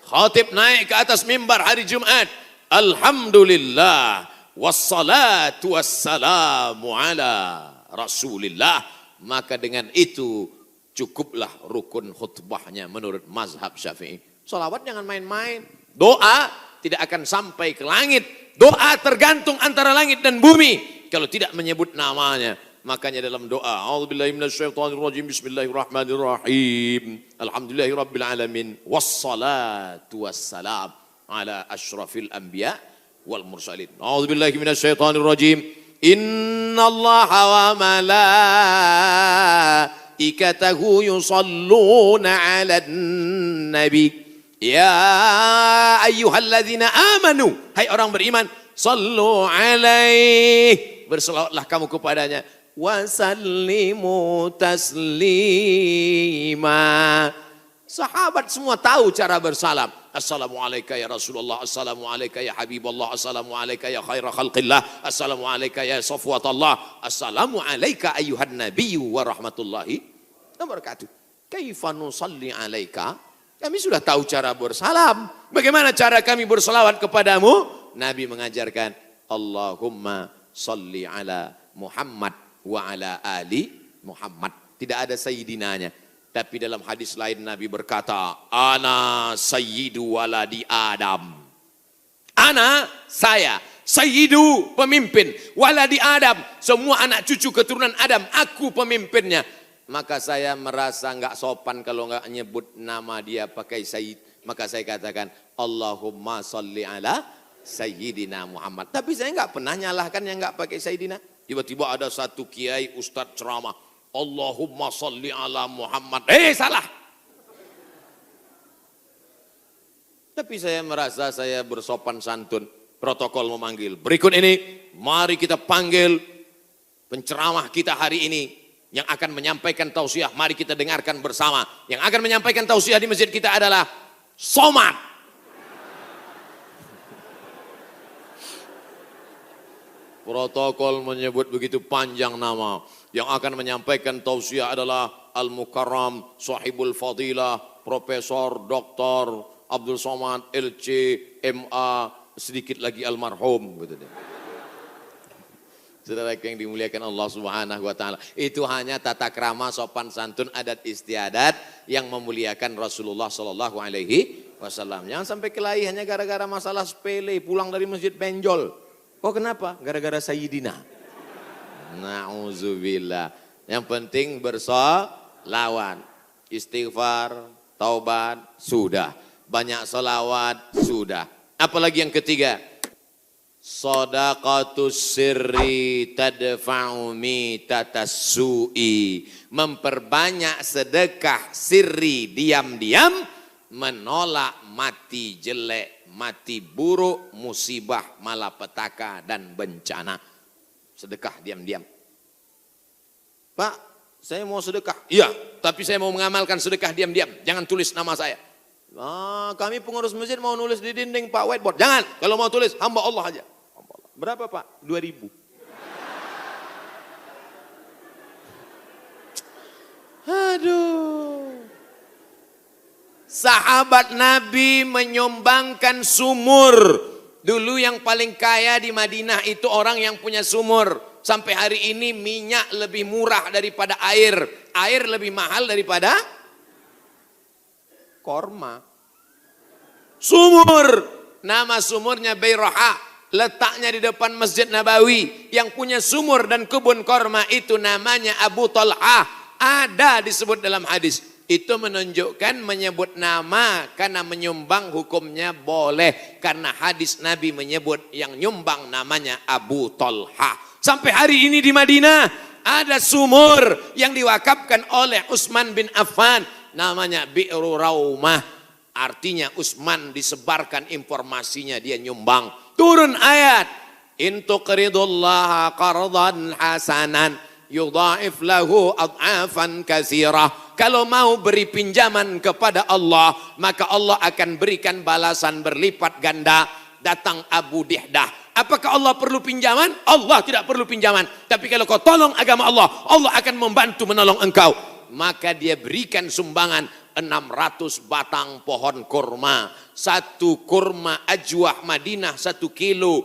Khatib naik ke atas mimbar hari Jumat. Alhamdulillah. Wassalatu wassalamu ala Rasulillah. Maka dengan itu cukuplah rukun khutbahnya menurut mazhab Syafi'i. Solawat jangan main-main. Doa tidak akan sampai ke langit. Doa tergantung antara langit dan bumi. Kalau tidak menyebut namanya. Makanya dalam doa, A'udzubillahi minasyaitonirrajim, bismillahirrahmanirrahim, alhamdulillahirabbil alamin, wassalatu wassalam ala asyrafil anbiya wal mursalin. A'udzubillahi minasyaitonirrajim, innallaha wa malaikatahu yusalluna 'alan nabi. Ya ayyuhalladzina amanu, hai orang beriman, sallu alaihi, berselawatlah kamu kepadanya, wasallimu taslima. Sahabat semua tahu cara bersalam. Assalamualaikum ya Rasulullah, assalamualaikum ya Habibullah, assalamualaikum ya khaira khalqillah, assalamualaikum ya safwatallah, assalamualaikum ayuhan nabiyyu wa rahmatullahi wa barakatuh. Kaifa nusalli alaika? Kami sudah tahu cara bersalam. Bagaimana cara kami bersalawat kepadamu? Nabi mengajarkan, Allahumma salli ala Muhammad wa ala ali Muhammad. Tidak ada sayyidinanya. Tapi dalam hadis lain Nabi berkata, ana sayyidu waladi Adam. Ana, saya, sayyidu, pemimpin, waladi Adam, semua anak cucu keturunan Adam, aku pemimpinnya. Maka saya merasa enggak sopan kalau enggak nyebut nama dia pakai sayyid. Maka saya katakan, Allahumma salli ala Sayyidina Muhammad. Tapi saya enggak pernah nyalahkan yang enggak pakai Sayyidina. Tiba-tiba ada satu kiai ustadz ceramah, Allahumma salli ala Muhammad. Salah. Tapi saya merasa saya bersopan santun. Protokol memanggil. Berikut ini, mari kita panggil penceramah kita hari ini yang akan menyampaikan tausiah. Mari kita dengarkan bersama. Yang akan menyampaikan tausiah di masjid kita adalah Somad. Protokol menyebut begitu panjang nama. Yang akan menyampaikan tausiah adalah Al-Mukarram, Sahibul Fadilah, Profesor Dr. Abdul Somad, LC, MA, sedikit lagi almarhum. Gitu deh. Saudara yang dimuliakan Allah Subhanahu wa taala. Itu hanya tata krama, sopan santun, adat istiadat yang memuliakan Rasulullah sallallahu alaihi wasallam. Jangan sampai kelahi hanya gara-gara masalah sepele, pulang dari masjid benjol. Kok kenapa? Gara-gara Sayyidina. Na'udzubillah. Yang penting bersolawat, istighfar, taubat, sudah. Banyak solawat, sudah. Apalagi yang ketiga, shadaqatus sirri tadfa'u mitatas su'i. Memperbanyak sedekah sirri diam-diam menolak mati jelek, mati buruk, musibah, malapetaka dan bencana. Sedekah diam-diam. Pak, saya mau sedekah. Iya, tapi saya mau mengamalkan sedekah diam-diam. Jangan tulis nama saya. Kami pengurus masjid mau nulis di dinding Pak whiteboard. Jangan, kalau mau tulis hamba Allah aja. Berapa Pak? 2.000. Aduh. Sahabat Nabi menyumbangkan sumur. Dulu yang paling kaya di Madinah itu orang yang punya sumur. Sampai hari ini minyak lebih murah daripada air. Air lebih mahal daripada korma. Sumur. Nama sumurnya Bayraha, letaknya di depan Masjid Nabawi. Yang punya sumur dan kebun korma itu namanya Abu Talha. Ada disebut dalam hadis. Itu menunjukkan menyebut nama karena menyumbang hukumnya boleh. Karena hadis Nabi menyebut yang nyumbang namanya Abu Talha. Sampai hari ini di Madinah ada sumur yang diwakafkan oleh Utsman bin Affan. Namanya Bi'ru Raumah. Artinya Utsman disebarkan informasinya, dia nyumbang. Turun ayat. In tuqridullaha qardan hasanan yudha'if lahu ad'afan katsirah. Kalau mau beri pinjaman kepada Allah, maka Allah akan berikan balasan berlipat ganda. Datang Abu Dihdah. Apakah Allah perlu pinjaman? Allah tidak perlu pinjaman. Tapi kalau kau tolong agama Allah, Allah akan membantu menolong engkau. Maka dia berikan sumbangan 600 batang pohon kurma. Satu kurma ajwah Madinah 1 kilo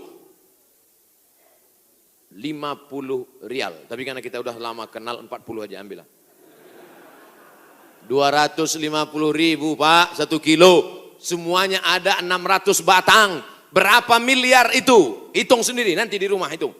50 rial. Tapi karena kita udah lama kenal 40 aja ambillah. 250.000 Pak 1 kilo. Semuanya ada 600 batang. Berapa miliar itu? Hitung sendiri nanti di rumah hitung.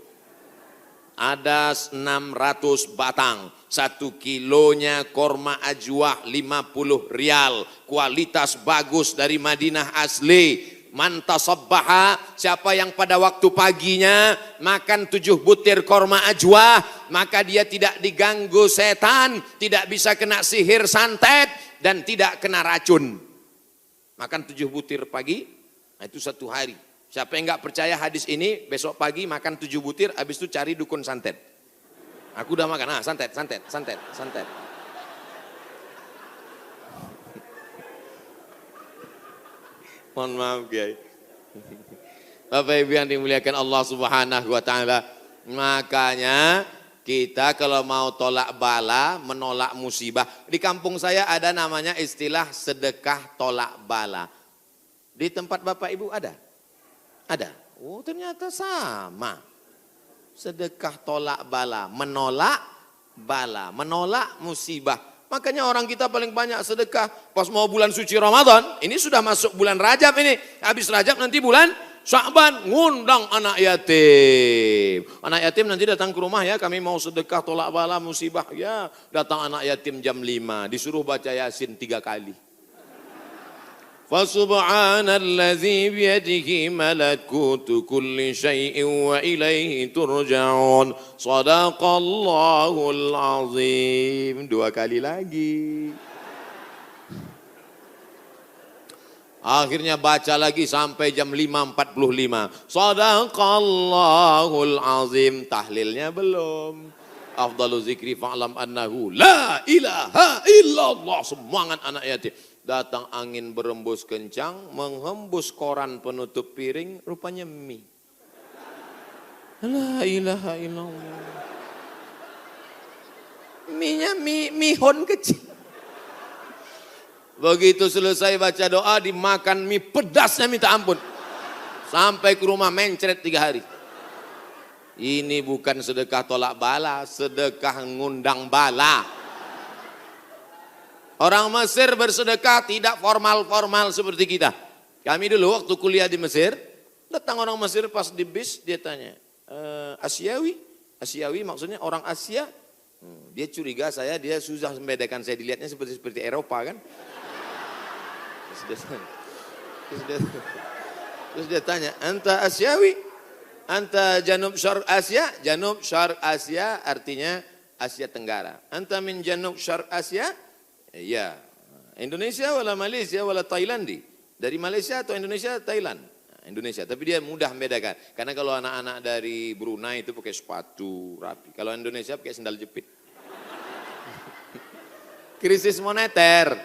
Ada 600 batang. 1 kilonya korma ajwah 50 rial. Kualitas bagus dari Madinah asli. Man tasabbaha, siapa yang pada waktu paginya makan 7 butir korma ajwah, maka dia tidak diganggu setan, tidak bisa kena sihir santet, dan tidak kena racun. Makan 7 butir pagi, nah itu 1 hari. Siapa yang nggak percaya hadis ini, besok pagi makan 7 butir, habis itu cari dukun santet. Aku udah makan, santet. Mohon maaf Kiai. Bapak Ibu yang dimuliakan Allah Subhanahu wa taala. Makanya kita kalau mau tolak bala, menolak musibah. Di kampung saya ada namanya istilah sedekah tolak bala. Di tempat Bapak Ibu ada? Ada. Oh ternyata sama. Sedekah tolak bala, menolak bala, menolak musibah. Makanya orang kita paling banyak sedekah pas mau bulan suci Ramadan. Ini sudah masuk bulan Rajab ini. Habis Rajab nanti bulan Sya'ban, ngundang anak yatim. Anak yatim nanti datang ke rumah ya, kami mau sedekah tolak bala musibah. Ya, datang anak yatim jam 5, disuruh baca Yasin 3 kali. Fasubhanallazi biyadihi malakutu kulli syai'in wa ilaihi turja'un. Shadaqallahul azim. 2 kali lagi. Akhirnya baca lagi sampai jam 5.45. Shadaqallahul azim. Tahlilnya belum. Afdalu zikri fa'lam annahu la ilaha illallah. Semangat anak yatim. Datang angin berembus kencang, menghembus koran penutup piring, rupanya mie. La ilaha illallah. Mie-nya mihon kecil. Begitu selesai baca doa, dimakan mie pedasnya minta ampun. Sampai ke rumah mencret 3 hari. Ini bukan sedekah tolak bala, sedekah ngundang bala. Orang Mesir bersedekah tidak formal-formal seperti kita. Kami dulu waktu kuliah di Mesir, datang orang Mesir pas di bis, dia tanya, Asiawi? Asiawi maksudnya orang Asia? Dia curiga saya, dia susah membedakan, saya dilihatnya seperti Eropa kan. Terus dia tanya, anta Asiawi? Anta Janub Syarq Asia? Janub Syarq Asia artinya Asia Tenggara. Anta min Janub Syarq Asia? Ya, Indonesia wala Malaysia wala Thailandi. Dari Malaysia atau Indonesia, Thailand. Indonesia, tapi dia mudah membedakan. Karena kalau anak-anak dari Brunei itu pakai sepatu rapi. Kalau Indonesia pakai sandal jepit. Krisis moneter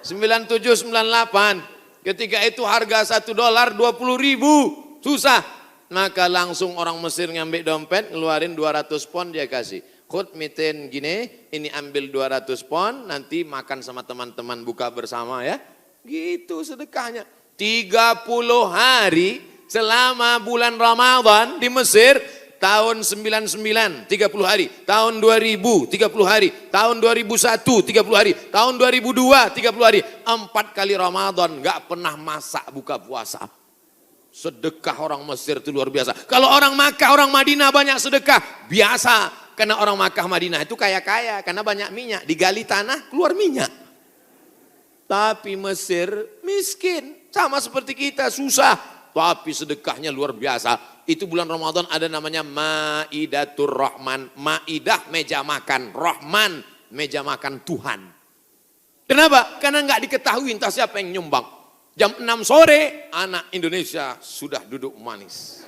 97-98. Ketika itu harga $1 20.000, susah. Maka langsung orang Mesir ngambil dompet, ngeluarin 200 pon dia kasih. Khud miten gini, ini ambil 200 pon, nanti makan sama teman-teman buka bersama ya. Gitu sedekahnya. 30 hari selama bulan Ramadan di Mesir, tahun 99 30 hari, tahun 2000 30 hari, tahun 2001 30 hari, tahun 2002 30 hari, 4 kali Ramadan nggak pernah masak buka puasa. Sedekah orang Mesir itu luar biasa. Kalau orang Makkah, orang Madinah banyak sedekah, biasa. Karena orang Makkah Madinah itu kaya-kaya, karena banyak minyak, digali tanah keluar minyak. Tapi Mesir miskin, sama seperti kita, susah. Tapi sedekahnya luar biasa. Itu bulan Ramadan ada namanya Maidatur Rahman. Maidah meja makan, Rahman meja makan Tuhan. Kenapa? Karena nggak diketahui entah siapa yang nyumbang. Jam 6 sore anak Indonesia sudah duduk manis.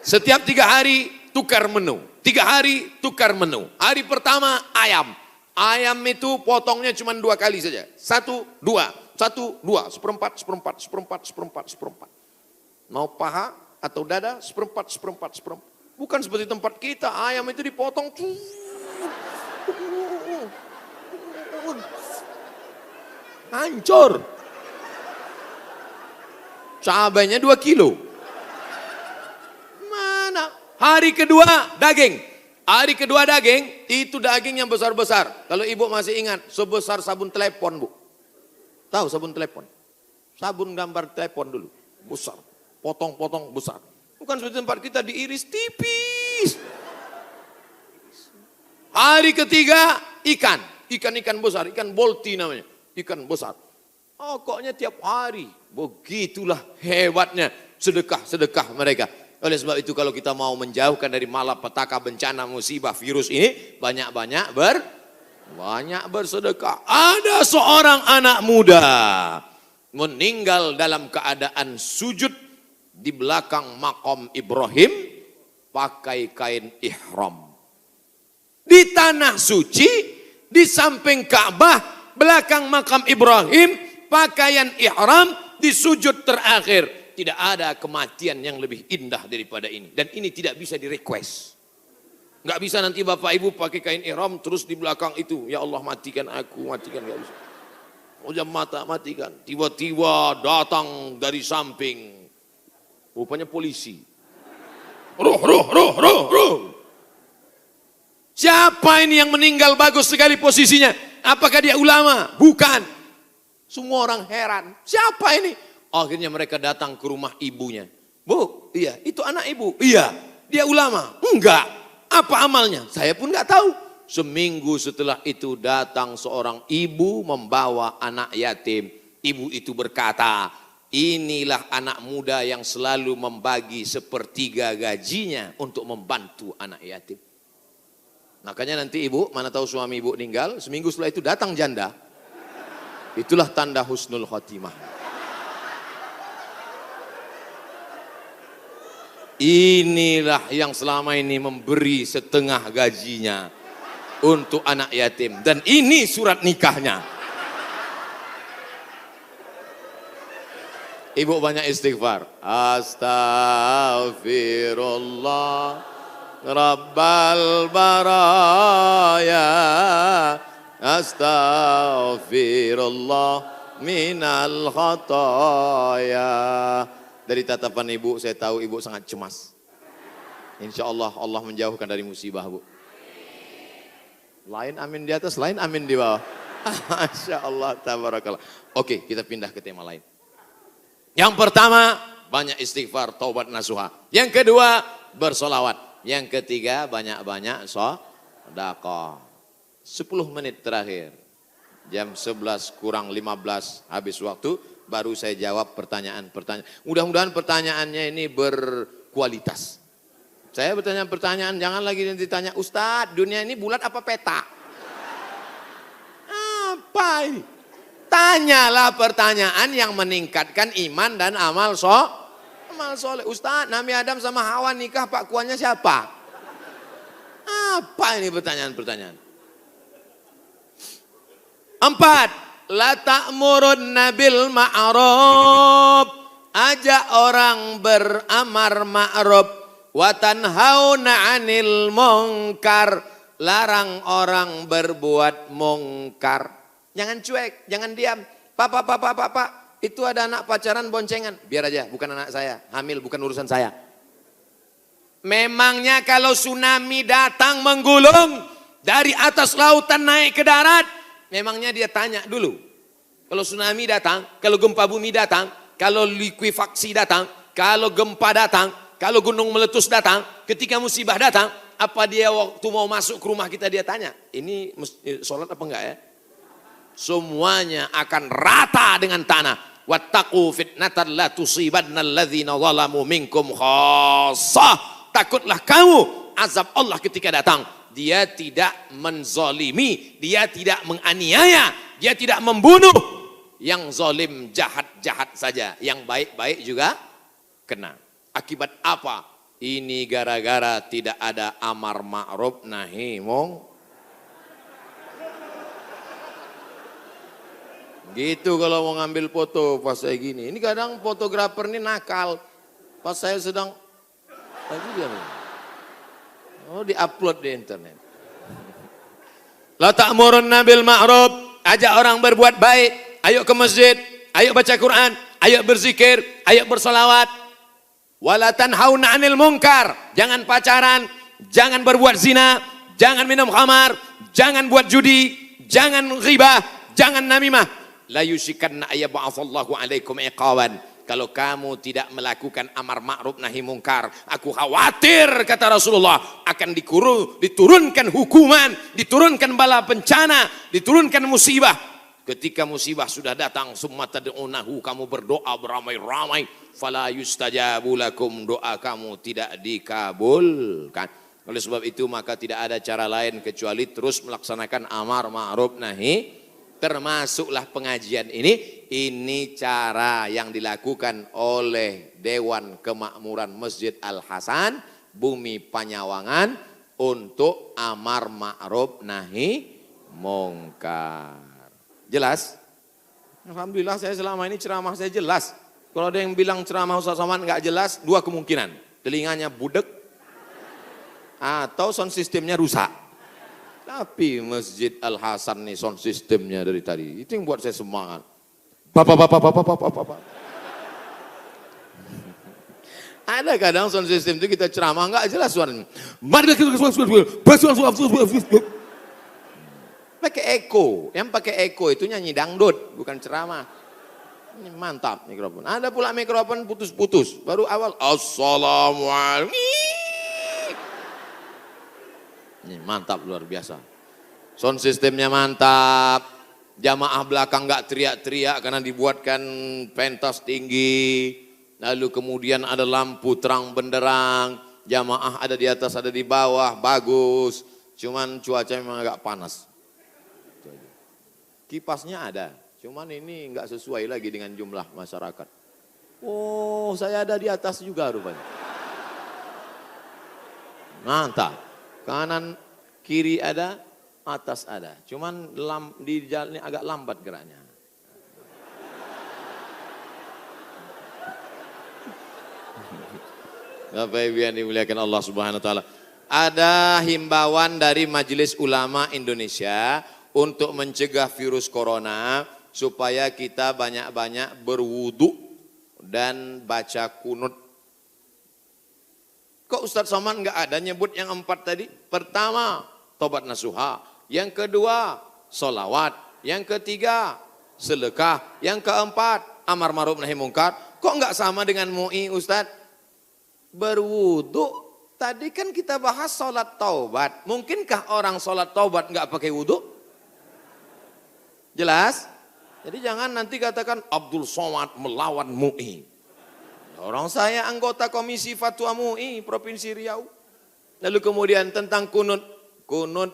Setiap 3 hari tukar menu. 3 hari tukar menu. Hari pertama ayam. Ayam itu potongnya cuma 2 kali saja. 1, 2, 1, 2, seperempat, seperempat, seperempat, seperempat, seperempat. Mau paha atau dada, seperempat, seperempat, seperempat. Bukan seperti tempat kita, ayam itu dipotong. Hancur. Cabainya 2 kilo. Mana? Hari kedua daging. Hari kedua daging, itu daging yang besar-besar. Kalau ibu masih ingat, sebesar sabun telepon, Bu. Tahu sabun telepon? Sabun gambar telepon dulu. Besar. Potong-potong besar. Bukan seperti tempat kita diiris tipis. Hari ketiga ikan. Ikan-ikan besar, ikan bolti namanya. Ikan besar. Pokoknya tiap hari. Begitulah hebatnya sedekah-sedekah mereka. Oleh sebab itu kalau kita mau menjauhkan dari malapetaka, bencana, musibah, virus ini, banyak-banyak bersedekah. Ada seorang anak muda meninggal dalam keadaan sujud di belakang makam Ibrahim pakai kain ihram. Di tanah suci, di samping Ka'bah, belakang makam Ibrahim, pakaian ihram di sujud terakhir. Tidak ada kematian yang lebih indah daripada ini. Dan ini tidak bisa di-request. Nggak bisa nanti bapak ibu pakai kain ihram terus di belakang itu. Ya Allah matikan aku, matikan. Nggak bisa. Udah mata matikan. Tiba-tiba datang dari samping. Rupanya polisi. Ruh. Siapa ini yang meninggal bagus sekali posisinya? Apakah dia ulama? Bukan. Semua orang heran. Siapa ini? Akhirnya mereka datang ke rumah ibunya. Bu, iya, itu anak ibu. Iya, dia ulama. Enggak. Apa amalnya? Saya pun enggak tahu. Seminggu setelah itu datang seorang ibu membawa anak yatim. Ibu itu berkata, inilah anak muda yang selalu membagi sepertiga gajinya untuk membantu anak yatim. Makanya nanti ibu, mana tahu suami ibu meninggal, seminggu setelah itu datang janda. Itulah tanda husnul khotimah. Inilah yang selama ini memberi setengah gajinya untuk anak yatim. Dan ini surat nikahnya. Ibu banyak istighfar. Astaghfirullah Rabbal baraya. Astaghfirullah minal khataya. Dari tatapan ibu, saya tahu ibu sangat cemas. Insya Allah, Allah menjauhkan dari musibah, Bu. Lain amin di atas, lain amin di bawah. Masya Allah, tabarakallah. Oke, kita pindah ke tema lain. Yang pertama, banyak istighfar, taubat nasuha. Yang kedua, bersolawat. Yang ketiga, banyak-banyak sedekah. 10 menit terakhir. Jam 11 kurang 15 habis waktu. Baru saya jawab pertanyaan-pertanyaan. Mudah-mudahan pertanyaannya ini berkualitas. Saya bertanya pertanyaan, jangan lagi ditanya, Ustadz, dunia ini bulat apa peta? Apa ini? Tanyalah pertanyaan yang meningkatkan iman dan amal soleh. Ustadz, Nabi Adam sama Hawa nikah, Pak Kuannya siapa? Apa ini pertanyaan-pertanyaan? 4. La ta'murunna bil ma'ruf. Ajak orang beramar ma'ruf. Wa tanhauna 'anil munkar. Larang orang berbuat mungkar. Jangan cuek, jangan diam. Pak, Itu ada anak pacaran boncengan. Biar aja, bukan anak saya. Hamil bukan urusan saya. Memangnya kalau tsunami datang menggulung dari atas lautan naik ke darat, memangnya dia tanya dulu. Kalau tsunami datang, kalau gempa bumi datang, kalau likuifaksi datang, kalau gempa datang, kalau gunung meletus datang, ketika musibah datang, apa dia waktu mau masuk ke rumah kita dia tanya, ini sholat apa enggak ya? Semuanya akan rata dengan tanah. Wattaqu fitnatan la tusibanna alladzina zalamu minkum khassah. Takutlah kamu azab Allah ketika datang. Dia tidak menzalimi, dia tidak menganiaya, dia tidak membunuh. Yang zalim jahat-jahat saja, yang baik-baik juga kena. Akibat apa? Ini gara-gara tidak ada amar ma'ruf nahi munkar. Gitu kalau mau ngambil foto pas saya gini. Ini kadang fotografer ini nakal. Pas saya sedang lagi dia. Oh, di-upload di internet. La ta'murunna bil ma'ruf, ajak orang berbuat baik. Ayo ke masjid, ayo baca Quran, ayo berzikir, ayo bersolawat. Wala tanhauna 'anil munkar. Jangan pacaran, jangan berbuat zina, jangan minum khamar, jangan buat judi, jangan ghibah, jangan namimah. La yushikanna ayyab'atsallahu 'alaikum iqaban. Kalau kamu tidak melakukan amar ma'ruf nahi mungkar, aku khawatir kata Rasulullah akan diturunkan hukuman, diturunkan bala bencana, diturunkan musibah. Ketika musibah sudah datang, summa tad'unahu, kamu berdoa beramai-ramai, fala yustajabu lakum, doa kamu tidak dikabulkan. Oleh sebab itu maka tidak ada cara lain kecuali terus melaksanakan amar ma'ruf nahi. Termasuklah pengajian ini cara yang dilakukan oleh Dewan Kemakmuran Masjid Al-Hasan Bumi Panyawangan untuk amar ma'ruf nahi mungkar. Jelas? Alhamdulillah saya selama ini ceramah saya jelas. Kalau ada yang bilang ceramah Ustaz Somad enggak jelas, dua kemungkinan. Telinganya budek atau sound systemnya rusak. Tapi Masjid Al-Hasan nih sound sistemnya dari tadi. Itu yang buat saya semangat. Bapak. Ada kadang sound system itu kita ceramah enggak jelas suaranya. Pakai echo. Yang pakai echo itu nyanyi dangdut, bukan ceramah. Ini mantap mikrofon. Ada pula mikrofon putus-putus. Baru awal assalamualaikum. Ini mantap luar biasa. Sound sistemnya mantap. Jamaah belakang enggak teriak-teriak karena dibuatkan pentas tinggi. Lalu kemudian ada lampu terang benderang. Jamaah ada di atas, ada di bawah, bagus. Cuman cuaca memang agak panas. Kipasnya ada, cuman ini enggak sesuai lagi dengan jumlah masyarakat. Oh, saya ada di atas juga rupanya. Mantap. Kanan, kiri ada, atas ada. Cuman di jalan ini agak lambat geraknya. Bapak Ibu yang dimuliakan Allah Subhanahu wa taala. Ada himbauan dari Majelis Ulama Indonesia untuk mencegah virus corona supaya kita banyak-banyak berwudu dan baca kunut. Kok Ustaz Somad enggak ada nyebut yang 4 tadi? Pertama, tobat nasuha. Yang kedua, solawat. Yang ketiga, sedekah. Yang keempat, amar ma'ruf nahi mungkar. Kok enggak sama dengan MUI Ustaz? Berwudu. Tadi kan kita bahas sholat taubat. Mungkinkah orang sholat taubat enggak pakai wudu? Jelas? Jadi jangan nanti katakan Abdul Somad melawan MUI. Orang saya anggota Komisi Fatwa MUI Provinsi Riau. Lalu kemudian tentang kunut. Kunut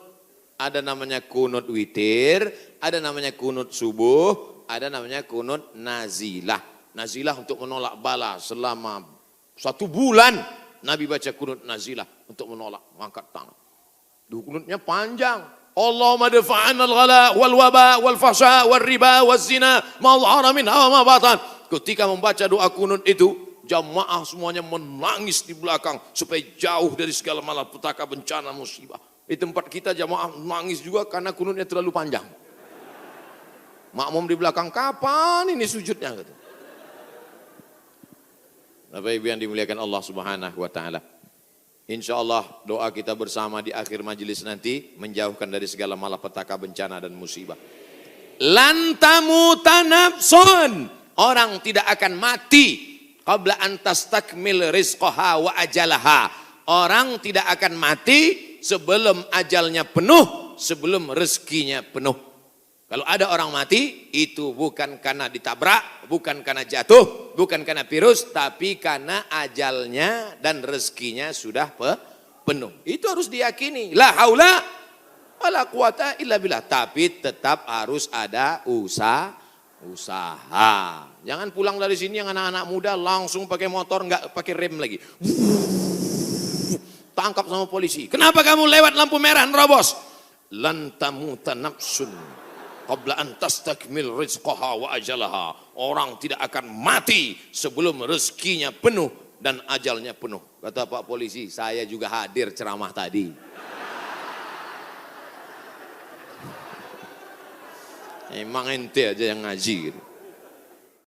ada namanya kunut witir, ada namanya kunut subuh, ada namanya kunut nazilah. Nazilah untuk menolak bala selama 1 bulan. Nabi baca kunut nazilah untuk menolak, mengangkat tangan. Kunutnya panjang. Allahumma dafa'an al-ghala wal waba wal fahsya wal riba wal zina ma dhahara minha wa ma batan. Ketika membaca doa kunut itu, jamaah semuanya menangis di belakang supaya jauh dari segala malapetaka, bencana, musibah. Di tempat kita jamaah menangis juga karena kunutnya terlalu panjang. Makmum di belakang, kapan ini sujudnya? Gitu. Bapak Ibu yang dimuliakan Allah Subhanahu wa taala. Insya Allah doa kita bersama di akhir majelis nanti menjauhkan dari segala malapetaka, bencana dan musibah. Lan tamuta nafsun, orang tidak akan mati qabla an tastakmil rizqaha wa ajalaha. Orang tidak akan mati sebelum ajalnya penuh, sebelum rezekinya penuh. Kalau ada orang mati, itu bukan karena ditabrak, bukan karena jatuh, bukan karena virus, tapi karena ajalnya dan rezekinya sudah penuh. Itu harus diyakini. La haula wala quwata illa billah. Tapi tetap harus ada usaha. Jangan pulang dari sini yang anak-anak muda langsung pakai motor, nggak pakai rem lagi. Tangkap sama polisi. Kenapa kamu lewat lampu merah nerobos? Lan tamuta nafsun qabla an tastakmil rizqaha wa ajalaha. Orang tidak akan mati sebelum rezekinya penuh dan ajalnya penuh. Kata Pak Polisi, saya juga hadir ceramah tadi. Emang ente aja yang ngaji gitu.